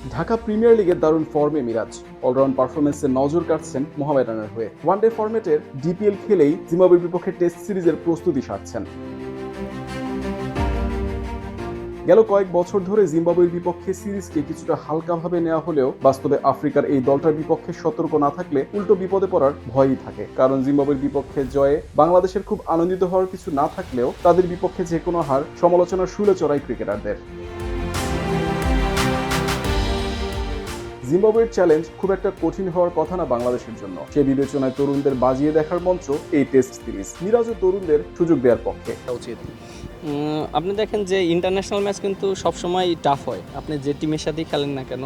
Dhaka premier লিগের দারুণ ফর্মে মিরাজ। অলরাউন্ড পারফরমেন্সে নজর কাটছেন মোহামেডানের হয়ে। ওয়ানডে ফরম্যাটের ডিপিএল খেলেই জিম্বাবুয়ের বিপক্ষে টেস্ট সিরিজের প্রস্তুতি সারছেন। গেল কয়েক বছর ধরে জিম্বাবুয়ের বিপক্ষে সিরিজকে কিছুটা হালকাভাবে নেওয়া হলেও বাস্তবে আফ্রিকার এই দলটার বিপক্ষে সতর্ক না থাকলে উল্টো বিপদে পড়ার ভয়ই থাকে। কারণ জিম্বাবুয়ের বিপক্ষে জয়ে বাংলাদেশের খুব আনন্দিত হওয়ার কিছু না থাকলেও তাদের বিপক্ষে যে কোনো হার সমালোচনার শুলে চড়াই ক্রিকেটারদের। জিম্বাবুয়ের চ্যালেঞ্জ খুব একটা কঠিন হওয়ার কথা না বাংলাদেশের জন্য। সে বিবেচনায় তরুণদের বাজিয়ে দেখার মঞ্চ এই টেস্ট সিরিজ। মিরাজও তরুণদের সুযোগ দেওয়ার পক্ষে। উচিত আপনি দেখেন যে ইন্টারন্যাশনাল ম্যাচ কিন্তু সবসময় টাফ হয়, আপনি যে টিমের সাথেই খেলেন না কেন,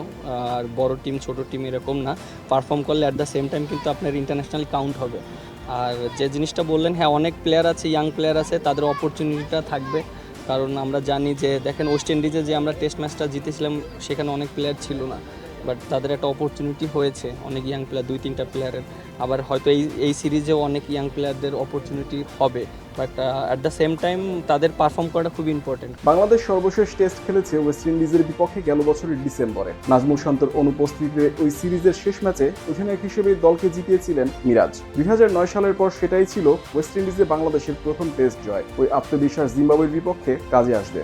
আর বড় টিম ছোট টিম এরকম না, পারফর্ম করলে অ্যাট দ্য সেম টাইম কিন্তু আপনার ইন্টারন্যাশনাল কাউন্ট হবে। আর যে জিনিসটা বললেন, হ্যাঁ অনেক প্লেয়ার আছে, ইয়াং প্লেয়ার আছে, তাদের অপরচুনিটিটা থাকবে। কারণ আমরা জানি যে দেখেন ওয়েস্ট ইন্ডিজে যে আমরা টেস্ট ম্যাচটা জিতেছিলাম সেখানে অনেক প্লেয়ার ছিল না, বাট তাদের একটা অপরচুনিটি হয়েছে, অনেক ইয়াং প্লেয়ার, 2-3টা প্লেয়ারের। আবার হয়তো এই সিরিজেও অনেক ইয়াং প্লেয়ারদের অপরচুনিটি হবে, but at the same time তাদের পারফর্ম করাটা খুব ইম্পর্টেন্ট। বাংলাদেশ সর্বশেষ টেস্ট খেলেছে ওয়েস্ট ইন্ডিজের বিপক্ষে গেল বছরের ডিসেম্বরে। নাজমুল শান্তর অনুপস্থিতিতে ওই সিরিজের শেষ ম্যাচে অধিনায়ক হিসেবে দলকে জিতিয়েছিলেন মিরাজ। 2009 সালের পর সেটাই ছিল ওয়েস্ট ইন্ডিজে বাংলাদেশের প্রথম টেস্ট জয়। ওই আত্মবিশ্বাস জিম্বাবুয়ের বিপক্ষে কাজে আসবে।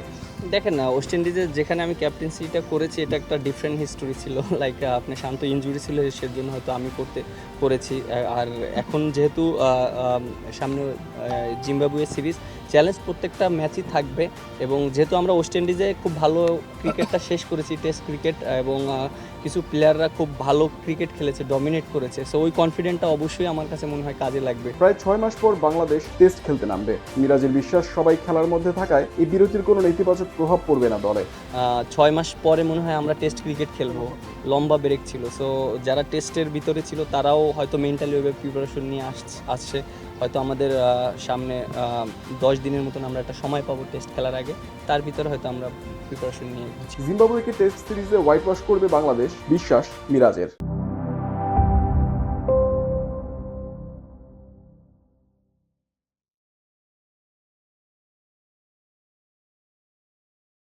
দেখেন না, ওয়েস্ট ইন্ডিজের যেখানে আমি ক্যাপ্টেন্সিটা করেছি এটা একটা ডিফারেন্ট হিস্টোরি ছিল। লাইক আপনার শান্ত ইনজুরি ছিল, সেজন্য হয়তো আমি করেছি। আর এখন যেহেতু সামনে জিম্বাবুয়ে সিরিজ, চ্যালেঞ্জ প্রত্যেকটা ম্যাচই থাকবে। এবং যেহেতু আমরা ওয়েস্ট ইন্ডিজে খুব ভালো ক্রিকেটটা শেষ করেছি, টেস্ট ক্রিকেট, এবং কিছু প্লেয়াররা খুব ভালো ক্রিকেট খেলেছে, ডমিনেট করেছে, সো ওই কনফিডেন্টটা অবশ্যই আমার কাছে মনে হয় কাজে লাগবে। প্রায় 6 মাস পর বাংলাদেশ টেস্ট খেলতে নামবে। মিরাজের বিশ্বাস সবাই খেলার মধ্যে থাকায় এই বিরতির কোনো নেতিবাচক প্রভাব পড়বে না দলে। 6 মাস পরে মনে হয় আমরা টেস্ট ক্রিকেট খেলবো, লম্বা ব্রেক ছিল, সো যারা টেস্টের ভিতরে ছিল তারাও হয়তো মেন্টালি ওয়েবে প্রিপারেশন নিয়ে আসছে। হয়তো আমাদের সামনে 10 দিনের মতন আমরা একটা সময় পাবো টেস্ট খেলার আগে, তার ভিতরে হয়তো আমরা প্রিপারেশন নিয়ে। জিম্বাবুয়েকে টেস্ট সিরিজে হোয়াইট ওয়াশ করবে বাংলাদেশ, বিশ্বাস মিরাজের।